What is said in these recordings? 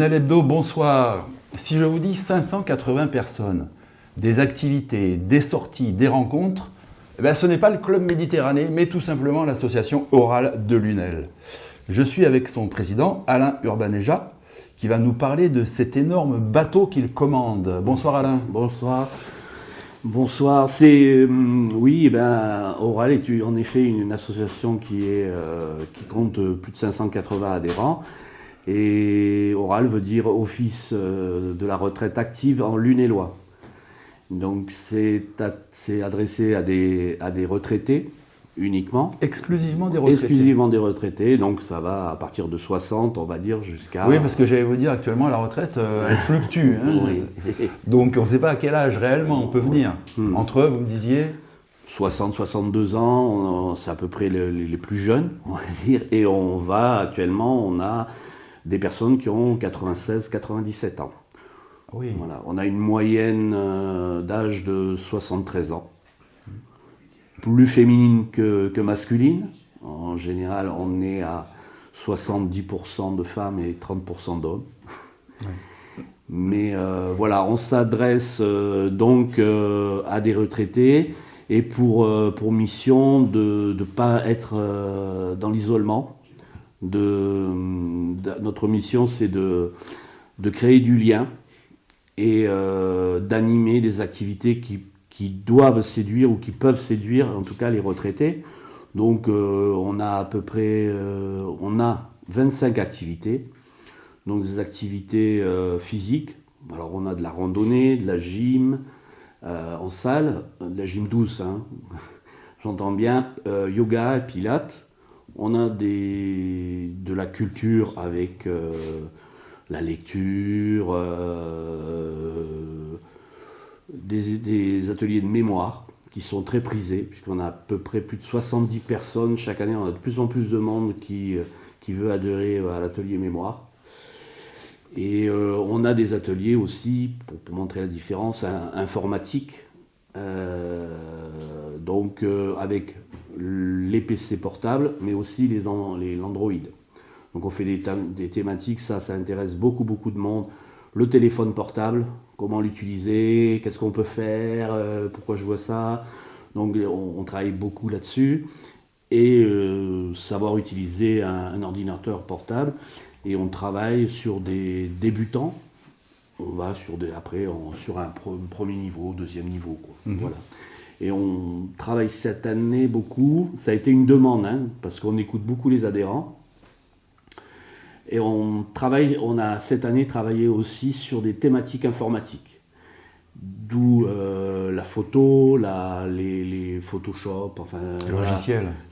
Lunel Hebdo, bonsoir. Si je vous dis 580 personnes, des activités, des sorties, des rencontres, ce n'est pas le Club Méditerranée, mais tout simplement l'association Orale de Lunel. Je suis avec son président, Alain Urbaneja, qui va nous parler de cet énorme bateau qu'il commande. Bonsoir Alain. Bonsoir. Bonsoir. Orale est en effet une association qui compte plus de 580 adhérents. Et Orale veut dire Office de la retraite active en Lunélois. Donc c'est adressé à des retraités uniquement. Exclusivement des retraités. Exclusivement des retraités, donc ça va à partir de 60, on va dire, jusqu'à... Oui, parce que j'allais vous dire, actuellement, la retraite, elle fluctue. Hein. Oui. Donc on ne sait pas à quel âge réellement on peut venir. Entre eux, vous me disiez 60, 62 ans, c'est à peu près les plus jeunes, on va dire. Et actuellement, on a des personnes qui ont 96, 97 ans. Oui. Voilà. On a une moyenne d'âge de 73 ans. Plus féminine que masculine. En général, on est à 70% de femmes et 30% d'hommes. Ouais. Mais on s'adresse donc à des retraités et pour mission de ne pas être dans l'isolement. Notre mission, c'est de créer du lien et d'animer des activités qui doivent séduire ou qui peuvent séduire en tout cas les retraités. Donc on a à peu près 25 activités, donc des activités physiques. Alors on a de la randonnée, de la gym en salle, de la gym douce, hein. J'entends bien, yoga et pilates. On a de la culture avec la lecture, des ateliers de mémoire qui sont très prisés, puisqu'on a à peu près plus de 70 personnes chaque année. On a de plus en plus de monde qui veut adhérer à l'atelier mémoire. Et on a des ateliers aussi, pour montrer la différence, informatique, avec les PC portables, mais aussi l'Android. Donc on fait des thématiques, ça intéresse beaucoup de monde. Le téléphone portable, comment l'utiliser, qu'est-ce qu'on peut faire, pourquoi je vois ça. Donc on travaille beaucoup là-dessus. Et savoir utiliser un ordinateur portable. Et on travaille sur des débutants. On va sur un premier niveau, deuxième niveau, quoi. Voilà. Et on travaille cette année beaucoup. Ça a été une demande, hein, parce qu'on écoute beaucoup les adhérents. Et on a cette année travaillé aussi sur des thématiques informatiques. D'où la photo, les Photoshop,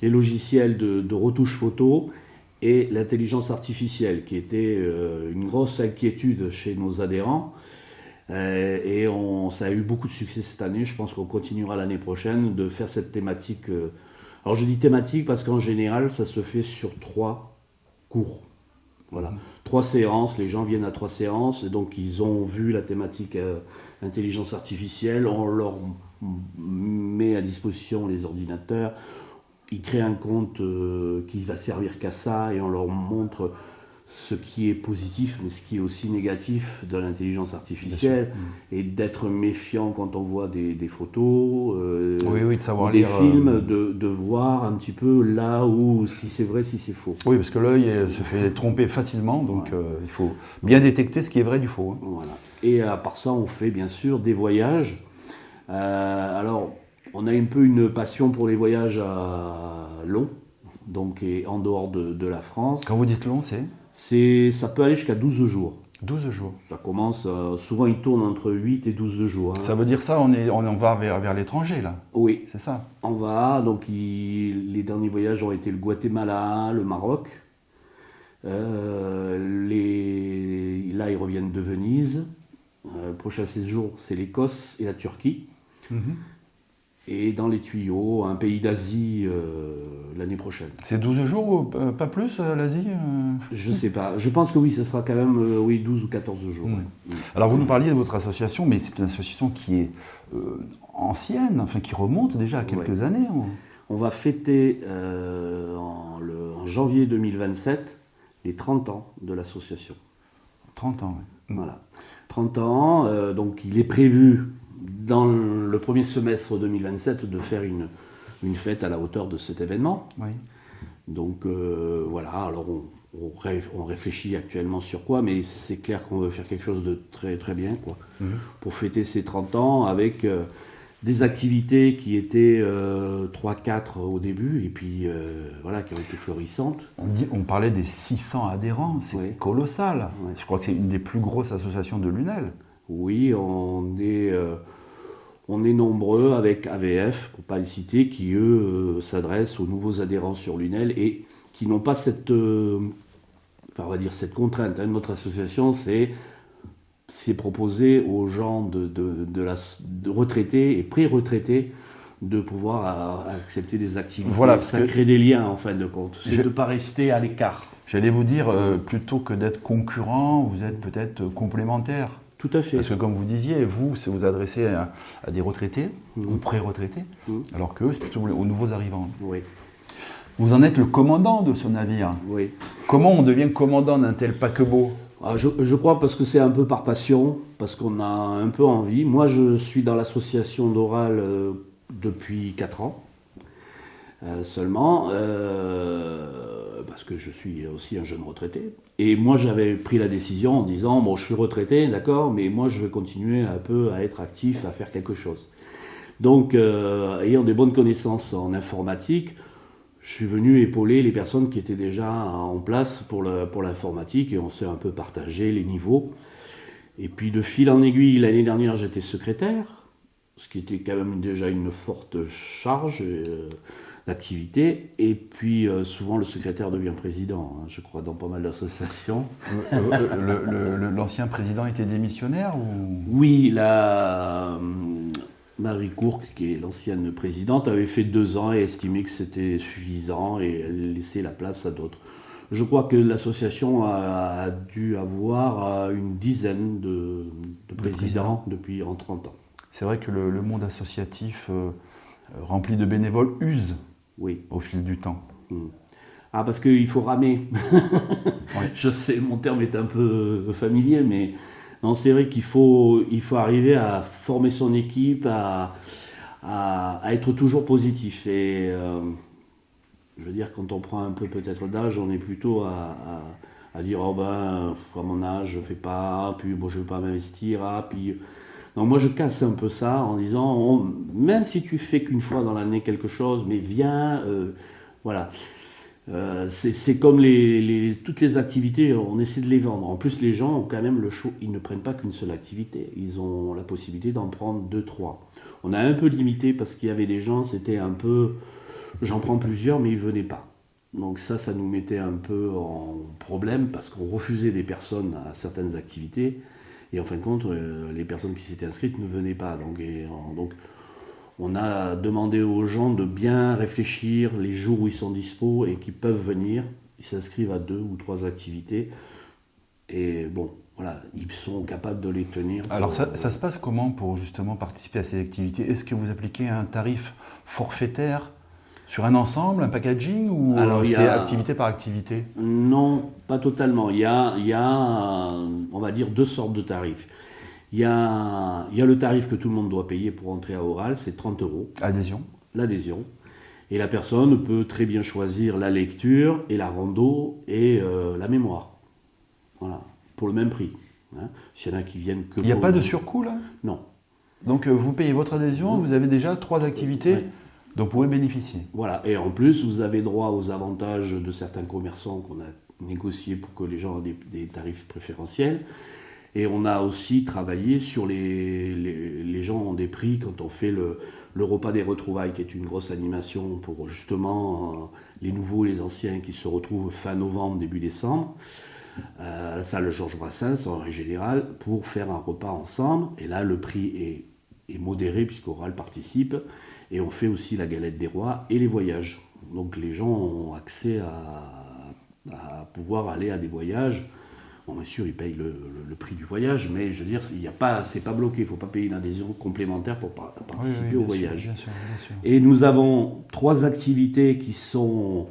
les logiciels de retouche photo et l'intelligence artificielle, qui était une grosse inquiétude chez nos adhérents. Et ça a eu beaucoup de succès cette année. Je pense qu'on continuera l'année prochaine de faire cette thématique. Alors je dis thématique parce qu'en général, ça se fait sur 3 cours. Voilà, 3 séances, les gens viennent à 3 séances, et donc ils ont vu la thématique intelligence artificielle, on leur met à disposition les ordinateurs, ils créent un compte qui va servir qu'à ça, et on leur montre ce qui est positif, mais ce qui est aussi négatif de l'intelligence artificielle, et d'être méfiant quand on voit des photos, de savoir des lire, films, de voir un petit peu là où, si c'est vrai, si c'est faux. Oui, parce que l'œil se fait tromper facilement, donc il faut bien détecter ce qui est vrai du faux. Hein. Voilà. Et à part ça, on fait bien sûr des voyages. Alors, on a un peu une passion pour les voyages longs, donc et en dehors de la France. Quand vous dites long, ça peut aller jusqu'à 12 jours. 12 jours. Ça commence, souvent ils tournent entre 8 et 12 jours. Hein. Ça veut dire ça, on va vers l'étranger là. Oui. C'est ça. On va, donc les derniers voyages ont été le Guatemala, le Maroc. Là, ils reviennent de Venise. Le prochain séjour, c'est l'Écosse et la Turquie. Et dans les tuyaux, un pays d'Asie l'année prochaine. C'est 12 jours ou pas plus, l'Asie Je ne sais pas. Je pense que oui, ce sera quand même 12 ou 14 jours. Ouais. Alors vous nous parliez de votre association, mais c'est une association qui est ancienne, enfin qui remonte déjà à quelques années. On va fêter en janvier 2027 les 30 ans de l'association. 30 ans, oui. Voilà. 30 ans, donc il est prévu dans le premier semestre 2027 de faire une fête à la hauteur de cet événement. Oui. Donc voilà, alors on réfléchit actuellement sur quoi, mais c'est clair qu'on veut faire quelque chose de très très bien, quoi, pour fêter ces 30 ans avec des activités qui étaient 3-4 au début, et puis voilà, qui ont été florissantes. On parlait des 600 adhérents, c'est Oui. colossal. Oui. Je crois que c'est une des plus grosses associations de Lunel. Oui, on est nombreux avec AVF, pour ne pas les citer, qui eux s'adressent aux nouveaux adhérents sur Lunel et qui n'ont pas cette, enfin, on va dire cette contrainte. Hein. Notre association, c'est proposer aux gens de retraités et pré-retraités de pouvoir accepter des activités. Voilà, ça crée des liens en fin de compte. C'est de ne pas rester à l'écart. J'allais vous dire, plutôt que d'être concurrent, vous êtes peut-être complémentaires. Tout à fait. Parce que comme vous disiez, vous adressez à des retraités ou pré-retraités, alors qu'eux, c'est plutôt aux nouveaux arrivants. Oui. Vous en êtes le commandant de ce navire. Oui. Comment on devient commandant d'un tel paquebot ? Je crois parce que c'est un peu par passion, parce qu'on a un peu envie. Moi, je suis dans l'association d'Oral depuis 4 ans seulement, parce que je suis aussi un jeune retraité. Et moi, j'avais pris la décision en disant, bon, je suis retraité, d'accord, mais moi, je vais continuer un peu à être actif, à faire quelque chose. Donc, ayant des bonnes connaissances en informatique, je suis venu épauler les personnes qui étaient déjà en place pour l'informatique et on s'est un peu partagé les niveaux. Et puis de fil en aiguille, l'année dernière, j'étais secrétaire, ce qui était quand même déjà une forte charge d'activité. Et puis souvent, le secrétaire devient président, hein, je crois, dans pas mal d'associations. L'ancien président était démissionnaire ou... Oui, Marie Courque, qui est l'ancienne présidente, avait fait 2 ans et estimé que c'était suffisant et elle laissait la place à d'autres. Je crois que l'association a dû avoir une dizaine de présidents depuis en 30 ans. C'est vrai que le monde associatif rempli de bénévoles use au fil du temps. Ah, parce qu'il faut ramer. Oui. Je sais, mon terme est un peu familier, mais... Non, c'est vrai qu'il faut arriver à former son équipe, à être toujours positif. Et je veux dire, quand on prend un peu peut-être d'âge, on est plutôt à dire, oh ben, à mon âge, je fais pas, puis bon, je ne veux pas m'investir, puis... Donc moi, je casse un peu ça en disant, même si tu fais qu'une fois dans l'année quelque chose, mais viens, voilà. C'est comme toutes les activités, on essaie de les vendre. En plus, les gens ont quand même le choix, ils ne prennent pas qu'une seule activité. Ils ont la possibilité d'en prendre 2, 3. On a un peu limité parce qu'il y avait des gens, c'était un peu, j'en prends plusieurs, mais ils ne venaient pas. Donc ça nous mettait un peu en problème parce qu'on refusait des personnes à certaines activités. Et en fin de compte, les personnes qui s'étaient inscrites ne venaient pas. Donc on a demandé aux gens de bien réfléchir les jours où ils sont dispo et qui peuvent venir. Ils s'inscrivent à 2 ou 3 activités. Et bon, voilà, ils sont capables de les tenir. Alors ça se passe comment pour justement participer à ces activités ? Est-ce que vous appliquez un tarif forfaitaire sur un ensemble, un packaging, ou c'est activité par activité ? Non, pas totalement. Il y a on va dire 2 sortes de tarifs. Il y a le tarif que tout le monde doit payer pour entrer à Oral, c'est 30 €. Adhésion. L'adhésion. Et la personne peut très bien choisir la lecture et la rando et la mémoire. Voilà, pour le même prix. Hein. S'il y en a qui viennent que... Il n'y a pas de surcoût là ? Non. Donc vous payez votre adhésion, vous avez déjà 3 activités dont vous pouvez bénéficier. Voilà, et en plus vous avez droit aux avantages de certains commerçants qu'on a négociés pour que les gens aient des tarifs préférentiels. Et on a aussi travaillé sur les gens ont des prix quand on fait le repas des retrouvailles, qui est une grosse animation pour justement les nouveaux et les anciens qui se retrouvent fin novembre, début décembre, à la salle Georges Brassens, en règle générale, pour faire un repas ensemble. Et là, le prix est modéré puisqu'Oral participe. Et on fait aussi la galette des rois et les voyages. Donc les gens ont accès à pouvoir aller à des voyages. Bon, bien sûr, ils payent le prix du voyage, mais je veux dire, c'est pas bloqué. Il ne faut pas payer une adhésion complémentaire pour participer au voyage. Bien sûr. Et nous avons 3 activités qui sont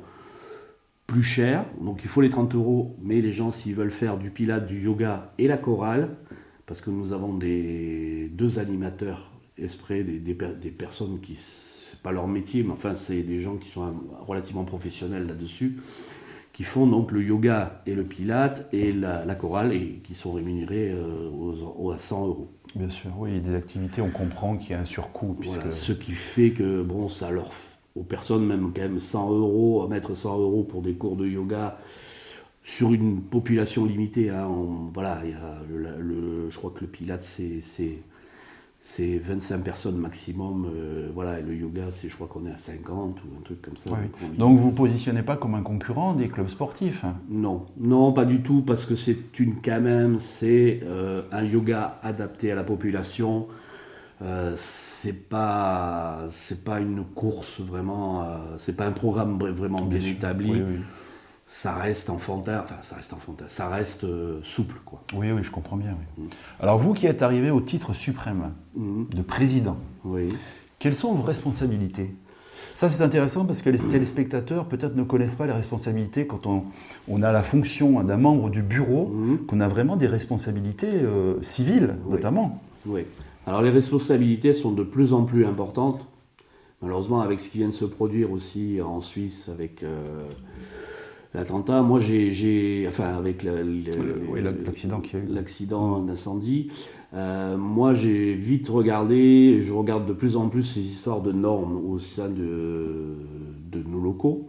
plus cher, donc il faut les 30 euros, mais les gens, s'ils veulent faire du pilates, du yoga et la chorale, parce que nous avons deux animateurs exprès, des personnes qui, c'est pas leur métier, mais enfin c'est des gens qui sont relativement professionnels là-dessus, qui font donc le yoga et le pilate et la chorale, et qui sont rémunérés à 100 euros. Bien sûr, oui, des activités, on comprend qu'il y a un surcoût. Voilà, ce qui fait que, bon, ça leur aux personnes, même quand même 100 euros, à mettre 100 euros pour des cours de yoga sur une population limitée. Hein, voilà, il y a je crois que le Pilates, c'est 25 personnes maximum. Voilà, et le yoga, je crois qu'on est à 50 ou un truc comme ça. Oui. Donc vous ne vous positionnez pas comme un concurrent des clubs sportifs? Non, non, pas du tout, parce que c'est un yoga adapté à la population. C'est pas une course vraiment, c'est pas un programme vraiment bien établi. Oui, oui. Ça reste enfantin, ça reste souple, quoi. Oui, je comprends bien. Oui. Alors vous qui êtes arrivé au titre suprême de président, quelles sont vos responsabilités? Ça c'est intéressant parce que les téléspectateurs peut-être ne connaissent pas les responsabilités quand on a la fonction d'un membre du bureau, qu'on a vraiment des responsabilités civiles notamment. Oui. Alors les responsabilités sont de plus en plus importantes, malheureusement avec ce qui vient de se produire aussi en Suisse avec l'attentat. Moi avec l'accident qu'il y a eu. L'accident d'incendie, moi j'ai vite regardé, je regarde de plus en plus ces histoires de normes au sein de nos locaux.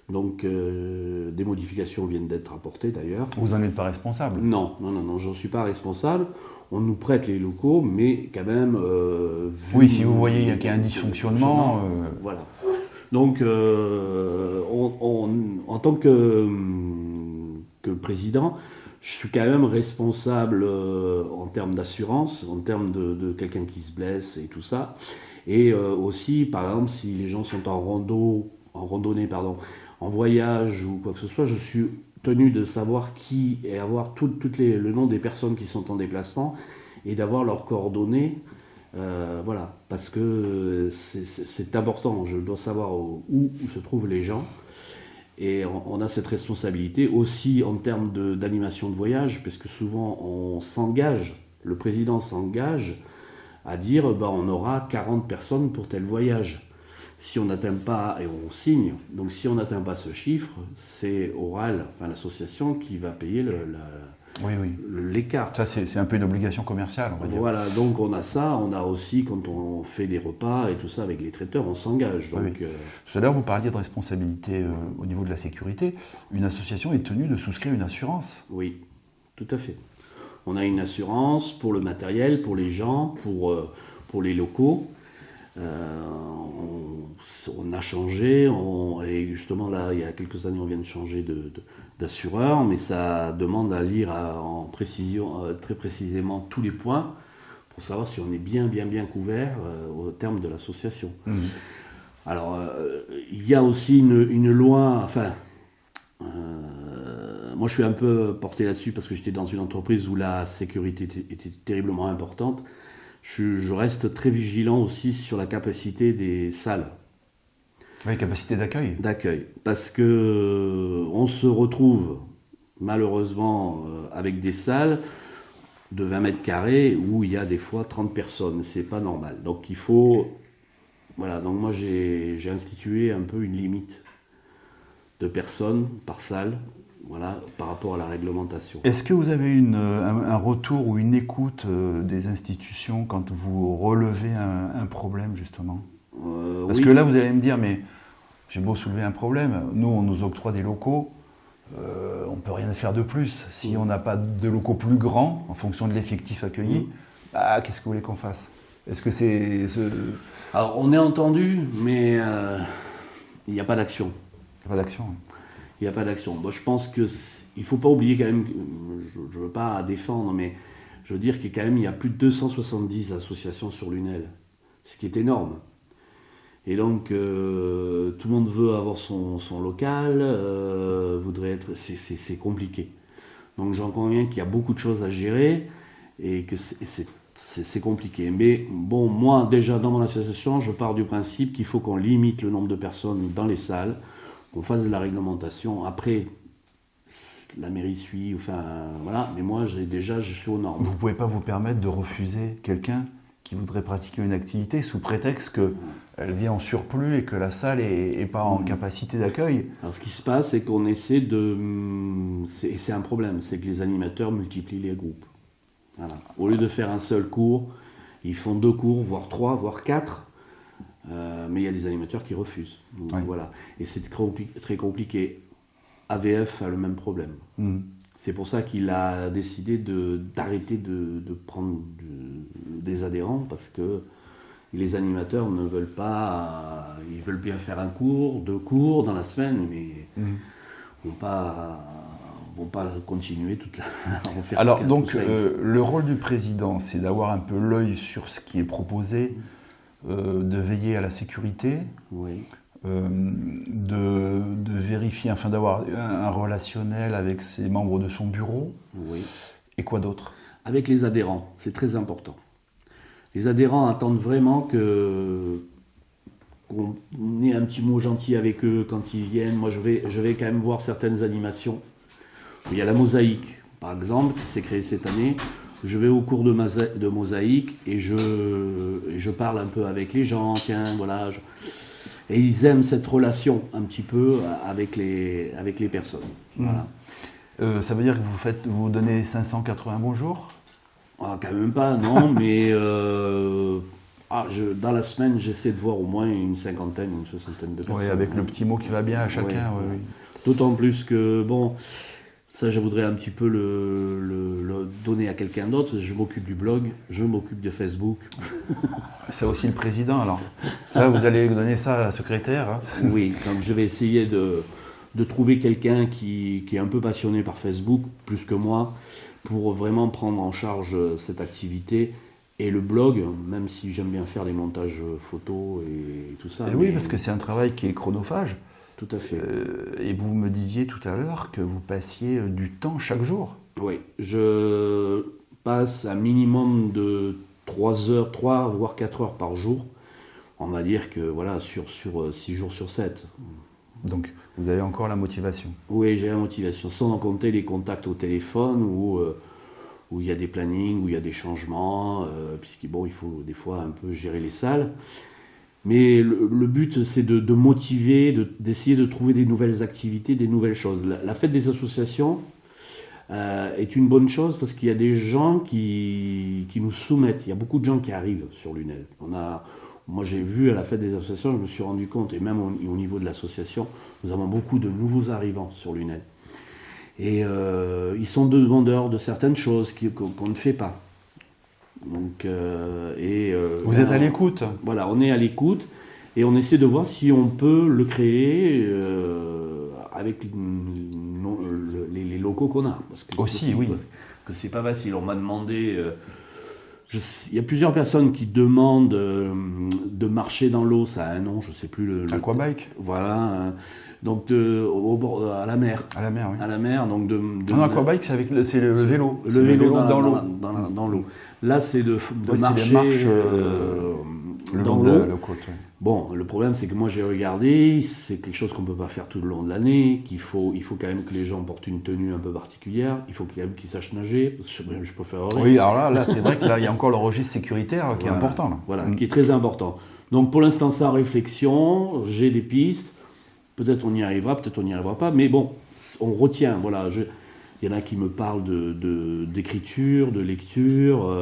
Donc des modifications viennent d'être apportées d'ailleurs. Vous n'en êtes pas responsable? Non, j'en suis pas responsable. On nous prête les locaux, mais quand même... oui, si vous voyez qu'il y a un dysfonctionnement... Voilà. Donc, en tant que président, je suis quand même responsable en termes d'assurance, en termes de quelqu'un qui se blesse et tout ça. Et aussi, par exemple, si les gens sont en randonnée, en voyage ou quoi que ce soit, je suis tenu de savoir qui et avoir le nom des personnes qui sont en déplacement et d'avoir leurs coordonnées, voilà, parce que c'est important, je dois savoir où se trouvent les gens et on a cette responsabilité aussi en termes d'animation de voyage, parce que souvent le président s'engage à dire on aura 40 personnes pour tel voyage. Si on n'atteint pas, et on signe, donc si on n'atteint pas ce chiffre, c'est Oral, l'association, qui va payer l'écart. Ça, c'est un peu une obligation commerciale, on va dire. Voilà, donc on a ça, on a aussi, quand on fait des repas et tout ça avec les traiteurs, on s'engage. Donc, Tout à l'heure, vous parliez de responsabilité au niveau de la sécurité. Une association est tenue de souscrire une assurance. Oui, tout à fait. On a une assurance pour le matériel, pour les gens, pour les locaux. On a changé, et justement là, il y a quelques années, on vient de changer d'assureur, mais ça demande à lire en précision, très précisément tous les points pour savoir si on est bien couvert au terme de l'association. Alors, il y a aussi une loi, moi je suis un peu porté là-dessus parce que j'étais dans une entreprise où la sécurité était terriblement importante. Je reste très vigilant aussi sur la capacité des salles. Oui, capacité d'accueil. D'accueil. Parce que on se retrouve malheureusement avec des salles de 20 mètres carrés où il y a des fois 30 personnes. C'est pas normal. Donc il faut... Voilà, donc moi j'ai institué un peu une limite de personnes par salle. Voilà, par rapport à la réglementation. Est-ce que vous avez un retour ou une écoute des institutions quand vous relevez un problème, justement? Parce que là, vous allez me dire, mais j'ai beau soulever un problème, nous, on nous octroie des locaux, on ne peut rien faire de plus. Si on n'a pas de locaux plus grands, en fonction de l'effectif accueilli, qu'est-ce que vous voulez qu'on fasse? Est-ce que c'est... Alors, on est entendu, mais il n'y a pas d'action. Il n'y a pas d'action, oui. Il n'y a pas d'action. Moi, je pense qu'il ne faut pas oublier quand même, je ne veux pas défendre, mais je veux dire qu'il y a plus de 270 associations sur l'UNEL, ce qui est énorme. Et donc, tout le monde veut avoir son local, voudrait être... C'est compliqué. Donc, j'en conviens qu'il y a beaucoup de choses à gérer et que c'est compliqué. Mais bon, moi, déjà, dans mon association, je pars du principe qu'il faut qu'on limite le nombre de personnes dans les salles qu'on fasse de la réglementation. Après, la mairie suit, enfin voilà, mais moi je suis aux normes. Vous ne pouvez pas vous permettre de refuser quelqu'un qui voudrait pratiquer une activité sous prétexte qu'elle vient en surplus et que la salle n'est pas en capacité d'accueil. Alors ce qui se passe, c'est qu'on essaie de... Et c'est un problème, c'est que les animateurs multiplient les groupes. Voilà. Au lieu de faire un seul cours, ils font 2 cours, voire 3, voire 4. Mais il y a des animateurs qui refusent. Donc, Oui. voilà. Et c'est très compliqué. AVF a le même problème. C'est pour ça qu'il a décidé d'arrêter de prendre des adhérents, parce que les animateurs ne veulent pas... Ils veulent bien faire un cours, 2 cours dans la semaine, mais vont pas continuer toute la... Alors donc le rôle du président, c'est d'avoir un peu l'œil sur ce qui est proposé, de veiller à la sécurité, Oui. de vérifier, enfin d'avoir un relationnel avec ses membres de son bureau. Oui. Et quoi d'autre? Avec les adhérents, c'est très important. Les adhérents attendent vraiment qu'on ait un petit mot gentil avec eux quand ils viennent. Moi, je vais quand même voir certaines animations. Il y a la mosaïque, par exemple, qui s'est créée cette année. Je vais au cours de mosaïque et je parle un peu avec les gens. Tiens, voilà. Et ils aiment cette relation un petit peu avec les personnes. Voilà. Ça veut dire que vous donnez 580 bonjours? Ah, quand même pas, non, mais dans la semaine, j'essaie de voir au moins une 50aine, une 60aine de personnes. Oui, avec le petit mot qui va bien à chacun. Ouais, oui. D'autant plus que, bon, ça je voudrais un petit peu le donner à quelqu'un d'autre. Je m'occupe du blog, je m'occupe de Facebook. C'est aussi le président alors. Ça, vous allez donner ça à la secrétaire. Hein. Oui, donc je vais essayer de trouver quelqu'un qui est un peu passionné par Facebook, plus que moi, pour vraiment prendre en charge cette activité. Et le blog, même si j'aime bien faire des montages photos et tout ça. Et oui, parce que c'est un travail qui est chronophage. Tout à fait. Et vous me disiez tout à l'heure que vous passiez du temps chaque jour. Oui, je passe un minimum de 3 heures, 3 voire 4 heures par jour. On va dire que voilà, sur 6 jours sur 7. Donc vous avez encore la motivation. Oui, j'ai la motivation, sans compter les contacts au téléphone où il y a des plannings, où il y a des changements, puisqu'il il faut des fois un peu gérer les salles. Mais le but, c'est de motiver, d'essayer de trouver des nouvelles activités, des nouvelles choses. La fête des associations est une bonne chose parce qu'il y a des gens qui nous soumettent. Il y a beaucoup de gens qui arrivent sur l'UNEL. Moi, j'ai vu à la fête des associations, je me suis rendu compte, et même au niveau de l'association, nous avons beaucoup de nouveaux arrivants sur l'UNEL. Et ils sont demandeurs de certaines choses qu'on ne fait pas. Donc, vous êtes à l'écoute. Voilà, on est à l'écoute et on essaie de voir si on peut le créer avec les locaux qu'on a. Parce que aussi, oui. Parce que c'est pas facile. On m'a demandé... il y a plusieurs personnes qui demandent de marcher dans l'eau, ça a un nom, je ne sais plus le Aquabike. Voilà, donc à la mer. À la mer, oui. À la mer, donc non, aquabike, c'est le vélo. Le vélo dans l'eau. Dans l'eau. Là, c'est de marcher des marches, le dans long de l'eau. la côte. Oui. Bon, le problème, c'est que moi, j'ai regardé, c'est quelque chose qu'on ne peut pas faire tout le long de l'année, il faut quand même que les gens portent une tenue un peu particulière, il faut quand même qu'ils sachent nager, parce que je peux faire rire. Oui, alors là c'est vrai qu'il y a encore le registre sécuritaire qui est important. Là. Voilà, qui est très important. Donc pour l'instant, c'est en réflexion, j'ai des pistes, peut-être on y arrivera, peut-être on n'y arrivera pas, mais bon, on retient, voilà. Il y en a qui me parlent d'écriture, de lecture,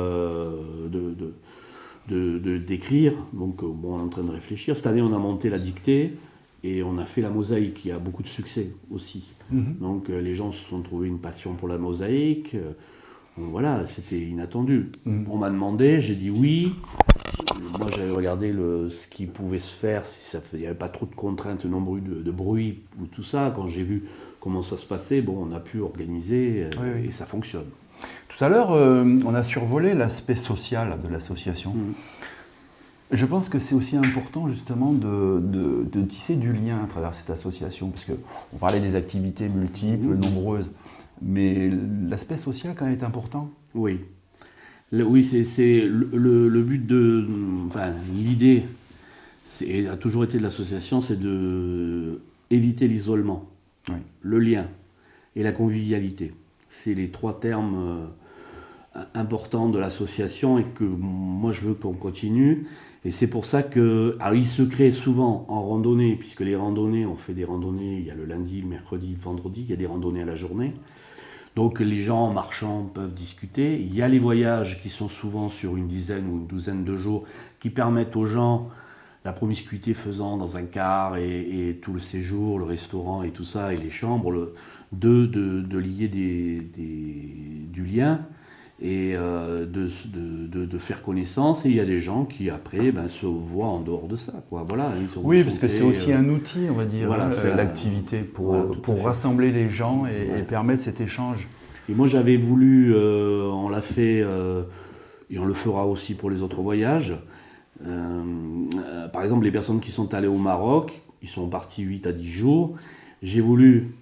d'écrire. Donc bon, on est en train de réfléchir. Cette année, on a monté la dictée et on a fait la mosaïque, qui a beaucoup de succès aussi. Donc les gens se sont trouvés une passion pour la mosaïque. Donc, voilà, c'était inattendu. On m'a demandé, j'ai dit oui. Moi, j'avais regardé ce qui pouvait se faire, si il n'y avait pas trop de contraintes, de bruit ou tout ça. Quand j'ai vu comment ça se passait, bon, on a pu organiser et ça fonctionne. Tout à l'heure, on a survolé l'aspect social de l'association. Je pense que c'est aussi important justement de tisser du lien à travers cette association, parce qu'on parlait des activités multiples, nombreuses, mais l'aspect social quand même est important. Oui. Oui, c'est le but l'idée a toujours été de l'association, c'est de éviter l'isolement, Oui. le lien et la convivialité. C'est les 3 termes importants de l'association et que moi je veux qu'on continue. Et c'est pour ça que, alors il se crée souvent en randonnée, puisque les randonnées, on fait des randonnées, il y a le lundi, le mercredi, le vendredi, il y a des randonnées à la journée. Donc les gens en marchant peuvent discuter. Il y a les voyages qui sont souvent sur une dizaine ou une douzaine de jours, qui permettent aux gens, la promiscuité faisant dans un car et tout le séjour, le restaurant et tout ça, et les chambres, de lier du lien et de faire connaissance. Et il y a des gens qui après se voient en dehors de ça, quoi. Voilà, Oui, parce que c'est aussi un outil, on va dire, voilà, l'activité pour, voilà, tout à fait. rassembler les gens et permettre cet échange. Et moi j'avais voulu, on l'a fait et on le fera aussi pour les autres voyages. Par exemple, les personnes qui sont allées au Maroc, ils sont partis 8 à 10 jours. J'ai voulu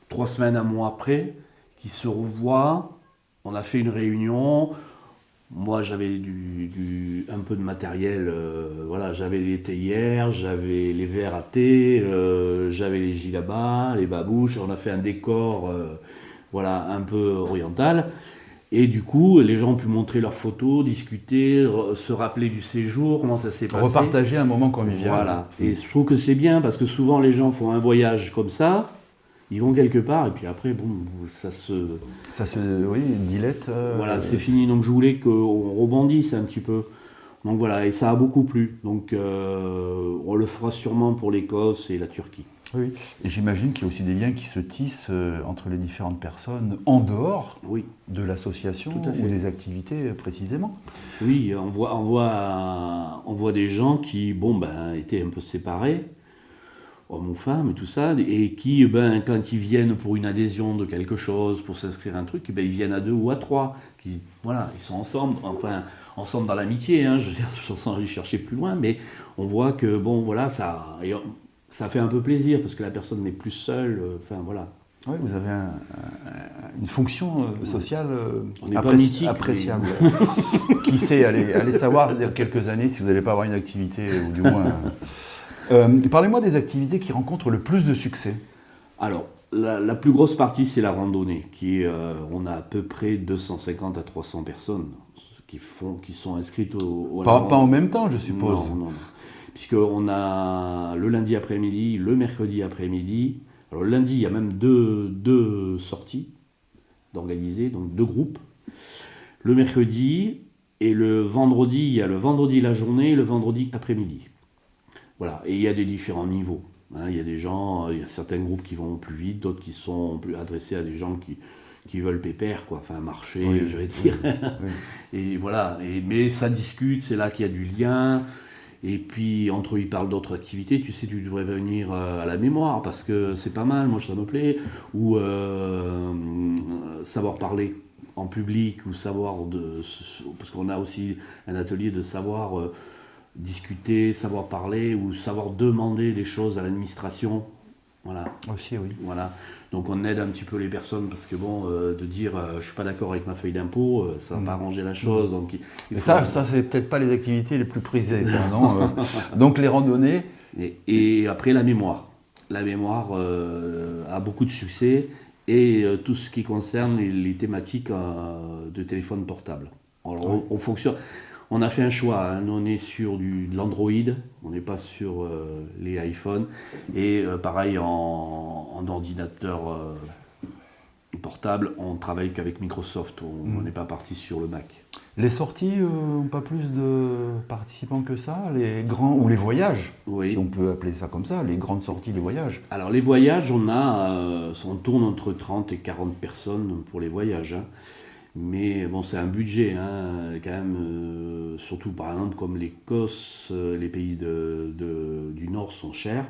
3 semaines, un mois après, qu'ils se revoient. On a fait une réunion. Moi, j'avais un peu de matériel. Voilà, j'avais les théières, j'avais les verres à thé, j'avais les gilabas, les babouches. On a fait un décor, voilà, un peu oriental. Et du coup, les gens ont pu montrer leurs photos, discuter, se rappeler du séjour, comment ça s'est passé. Repartager un moment convivial. Voilà. Et je trouve que c'est bien parce que souvent les gens font un voyage comme ça. Ils vont quelque part et puis après, bon, ça se dilette. Voilà, c'est fini. Donc je voulais qu'on rebondisse un petit peu. Donc voilà, et ça a beaucoup plu. Donc on le fera sûrement pour l'Écosse et la Turquie. Oui, et j'imagine qu'il y a aussi des liens qui se tissent entre les différentes personnes en dehors de l'association ou des activités précisément. Oui, on voit des gens qui étaient un peu séparés, hommes ou femmes et tout ça, et qui, quand ils viennent pour une adhésion de quelque chose, pour s'inscrire à un truc, ils viennent à 2 ou à 3. Ils sont ensemble, ensemble dans l'amitié, je veux dire, sans aller chercher plus loin, mais on voit que, ça fait un peu plaisir, parce que la personne n'est plus seule, Oui, vous avez une fonction sociale appréciable. Qui sait, allez savoir dans quelques années si vous n'allez pas avoir une activité, ou du moins... Parlez-moi des activités qui rencontrent le plus de succès. Alors, la plus grosse partie, c'est la randonnée, on a à peu près 250 à 300 personnes qui sont inscrites au pas en même temps, je suppose. Non. Puisqu'on a le lundi après-midi, le mercredi après-midi. Alors le lundi, il y a même deux sorties d'organiser, donc 2 groupes. Le mercredi et le vendredi, il y a le vendredi la journée et le vendredi après-midi. Voilà, et il y a des différents niveaux. Il y a il y a certains groupes qui vont plus vite, d'autres qui sont plus adressés à des gens qui veulent pépère, marcher, je vais dire. Oui. Et voilà, mais ça discute, c'est là qu'il y a du lien. Et puis, entre eux, ils parlent d'autres activités. Tu sais, tu devrais venir à la mémoire parce que c'est pas mal, moi ça me plaît. Ou savoir parler en public, ou parce qu'on a aussi un atelier de savoir discuter, savoir parler, ou savoir demander des choses à l'administration. Voilà. Aussi, oui. Voilà. Donc on aide un petit peu les personnes parce que de dire je suis pas d'accord avec ma feuille d'impôt, ça va pas arranger la chose. Donc ça c'est peut-être pas les activités les plus prisées, ça, non. Donc les randonnées. Et après la mémoire. La mémoire a beaucoup de succès et tout ce qui concerne les thématiques de téléphone portable. Alors on fonctionne. On a fait un choix, nous on est sur de l'Android, on n'est pas sur les iPhones, et pareil en ordinateur portable, on travaille qu'avec Microsoft, on n'est pas parti sur le Mac. Les sorties n'ont pas plus de participants que ça, les grands, ou les voyages, si on peut appeler ça comme ça, les grandes sorties de voyages. Alors les voyages, on tourne entre 30 et 40 personnes pour les voyages. Mais bon, c'est un budget, quand même, surtout par exemple comme l'Écosse, les pays du Nord sont chers,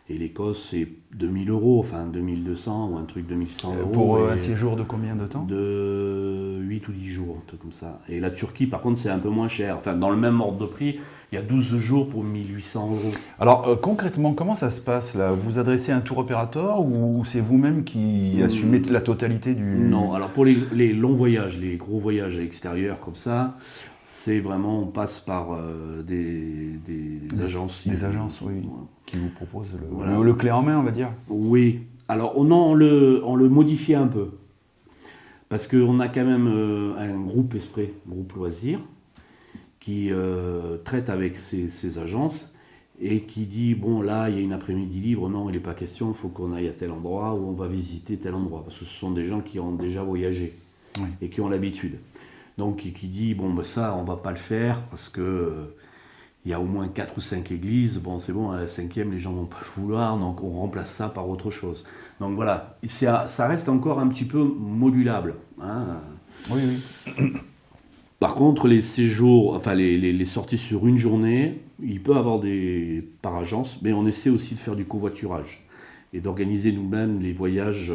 et l'Écosse c'est 2000 €, enfin 2200 ou un truc 2100 €. Pour un séjour de combien de temps ? De 8 ou 10 jours, un truc comme ça. Et la Turquie par contre c'est un peu moins cher, enfin dans le même ordre de prix, il y a 12 jours pour 1800 €. Alors concrètement, comment ça se passe là ? Vous adressez un tour opérateur ou c'est vous-même qui assumez la totalité du... Non, alors pour les longs voyages, les gros voyages à l'extérieur comme ça, c'est vraiment, on passe par des agences. Des agences, oui. qui vous propose Voilà. le clé en main, on va dire. Oui. Alors, on le modifiait un peu. Parce qu'on a quand même un groupe Esprit, groupe loisirs, qui traite avec ces agences et qui dit, bon là, il y a une après-midi libre, non, il n'est pas question, il faut qu'on aille à tel endroit ou on va visiter tel endroit. Parce que ce sont des gens qui ont déjà voyagé et qui ont l'habitude. Donc, qui dit, bon, ben ça, on ne va pas le faire parce que il y a au moins 4 ou 5 églises, bon c'est bon, à la 5e, les gens vont pas le vouloir, donc on remplace ça par autre chose. Donc voilà, ça reste encore un petit peu modulable. Hein. Oui. Par contre, les séjours, enfin les sorties sur une journée, il peut y avoir des par agence, mais on essaie aussi de faire du covoiturage et d'organiser nous-mêmes les voyages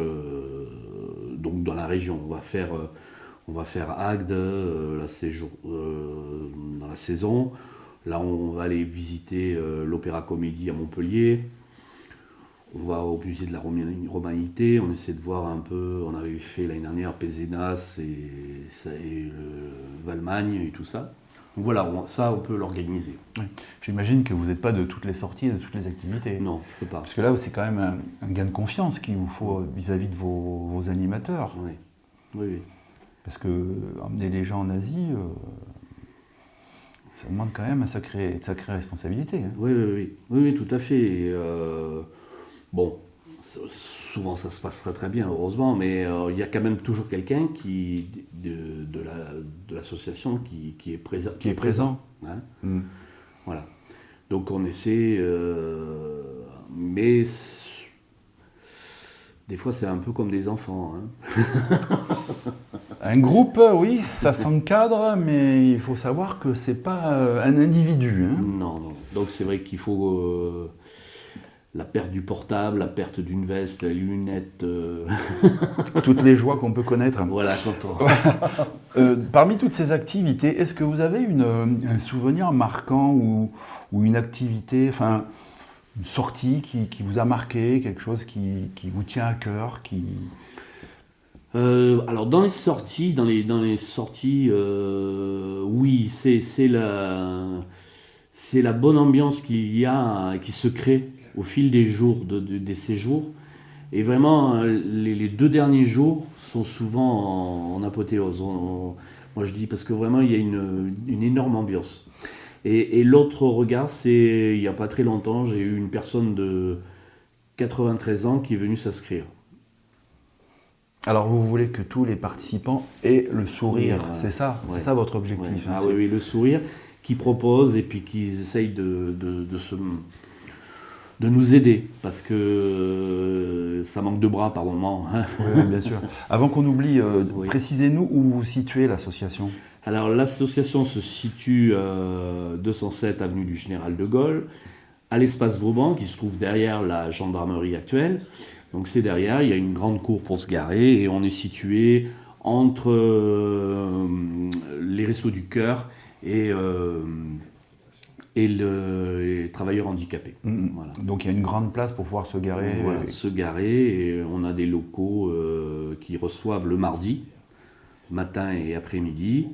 donc dans la région. On va faire Agde dans la saison. Là, on va aller visiter l'Opéra Comédie à Montpellier. On va au musée de la Romanité. On essaie de voir un peu. On avait fait l'année dernière Pézenas et Valmagne et tout ça. Donc voilà, ça, on peut l'organiser. Oui. J'imagine que vous n'êtes pas de toutes les sorties, de toutes les activités. Non, je ne peux pas. Parce que là, c'est quand même un gain de confiance qu'il vous faut vis-à-vis de vos animateurs. Oui. Parce que emmener les gens en Asie, ça demande quand même une sacrée responsabilité. Hein. Oui, tout à fait. Et, bon, souvent ça se passe très très bien, heureusement, mais il y a quand même toujours quelqu'un de l'association qui est présent. Qui est présent. Hein. Voilà. Donc on essaie, mais des fois c'est un peu comme des enfants. Hein. Un groupe, oui, ça s'encadre, mais il faut savoir que c'est pas un individu. Hein. Non. Donc c'est vrai qu'il faut la perte du portable, la perte d'une veste, les lunettes. Toutes les joies qu'on peut connaître. Voilà, quand on... Parmi toutes ces activités, est-ce que vous avez un souvenir marquant ou une activité, enfin une sortie qui vous a marqué, quelque chose qui vous tient à cœur, alors dans les sorties, oui, c'est la bonne ambiance qui se crée au fil des jours, des séjours. Et vraiment, les 2 derniers jours sont souvent en apothéose. Moi je dis parce que vraiment il y a une énorme ambiance. Et l'autre regard, c'est il n'y a pas très longtemps, j'ai eu une personne de 93 ans qui est venue s'inscrire. Alors vous voulez que tous les participants aient le sourire, c'est ça votre objectif. Ouais. Hein, oui, le sourire, qui propose et puis qui essayent de nous aider, parce que ça manque de bras par moment. Hein. Oui, bien sûr. Avant qu'on oublie, précisez-nous où vous situez l'association. Alors l'association se situe 207 avenue du Général de Gaulle, à l'espace Vauban, qui se trouve derrière la gendarmerie actuelle. Donc c'est derrière, il y a une grande cour pour se garer et on est situé entre les Restos du Cœur et les travailleurs handicapés. Voilà. Donc il y a une grande place pour pouvoir se garer. Voilà, se garer, et on a des locaux qui reçoivent le mardi, matin et après-midi.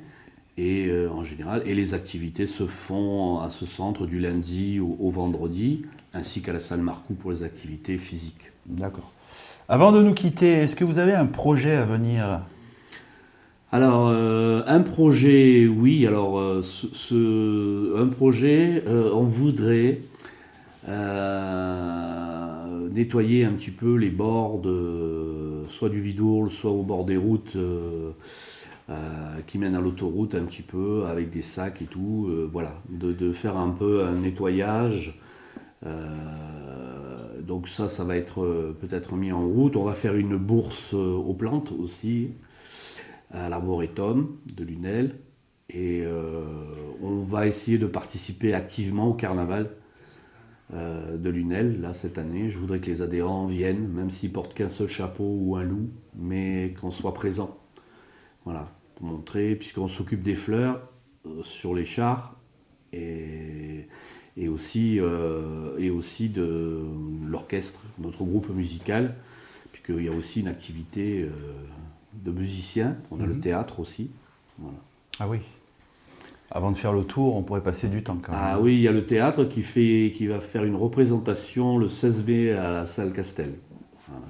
Et en général, et les activités se font à ce centre du lundi au vendredi, ainsi qu'à la salle Marcoux pour les activités physiques. D'accord. Avant de nous quitter, est-ce que vous avez un projet à venir ? Alors, un projet, oui. Alors, un projet, on voudrait nettoyer un petit peu les bords soit du Vidourle, soit au bord des routes qui mènent à l'autoroute un petit peu, avec des sacs et tout. Voilà, de faire un peu un nettoyage. Donc ça va être peut-être mis en route. On va faire une bourse aux plantes aussi, à l'Arboretum de Lunel. Et on va essayer de participer activement au carnaval de Lunel, là, cette année. Je voudrais que les adhérents viennent, même s'ils portent qu'un seul chapeau ou un loup, mais qu'on soit présent. Voilà, pour montrer, puisqu'on s'occupe des fleurs sur les chars, et aussi de l'orchestre, notre groupe musical, puisqu'il y a aussi une activité de musiciens. On a le théâtre aussi. Voilà. Ah oui. Avant de faire le tour, on pourrait passer du temps quand même. Ah oui, il y a le théâtre qui va faire une représentation le 16 mai à la salle Castel. Voilà.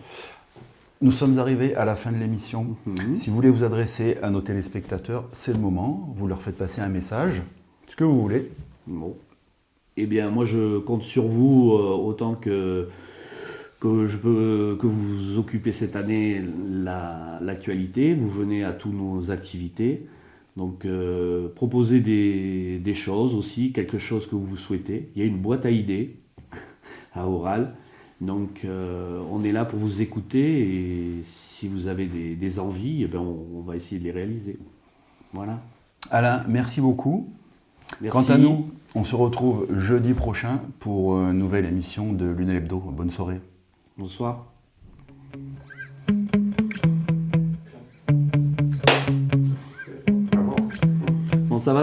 Nous sommes arrivés à la fin de l'émission. Si vous voulez vous adresser à nos téléspectateurs, c'est le moment. Vous leur faites passer un message, ce que vous voulez. Bon. Eh bien, moi, je compte sur vous autant que vous occupez cette année l'actualité. Vous venez à toutes nos activités. Donc, proposez des choses aussi, quelque chose que vous souhaitez. Il y a une boîte à idées à Oral. Donc, on est là pour vous écouter et si vous avez des envies, eh bien, on va essayer de les réaliser. Voilà. Alain, merci beaucoup. Merci. Quant à nous, on se retrouve jeudi prochain pour une nouvelle émission de Lunel Hebdo. Bonne soirée. Bonsoir. Bon, ça va.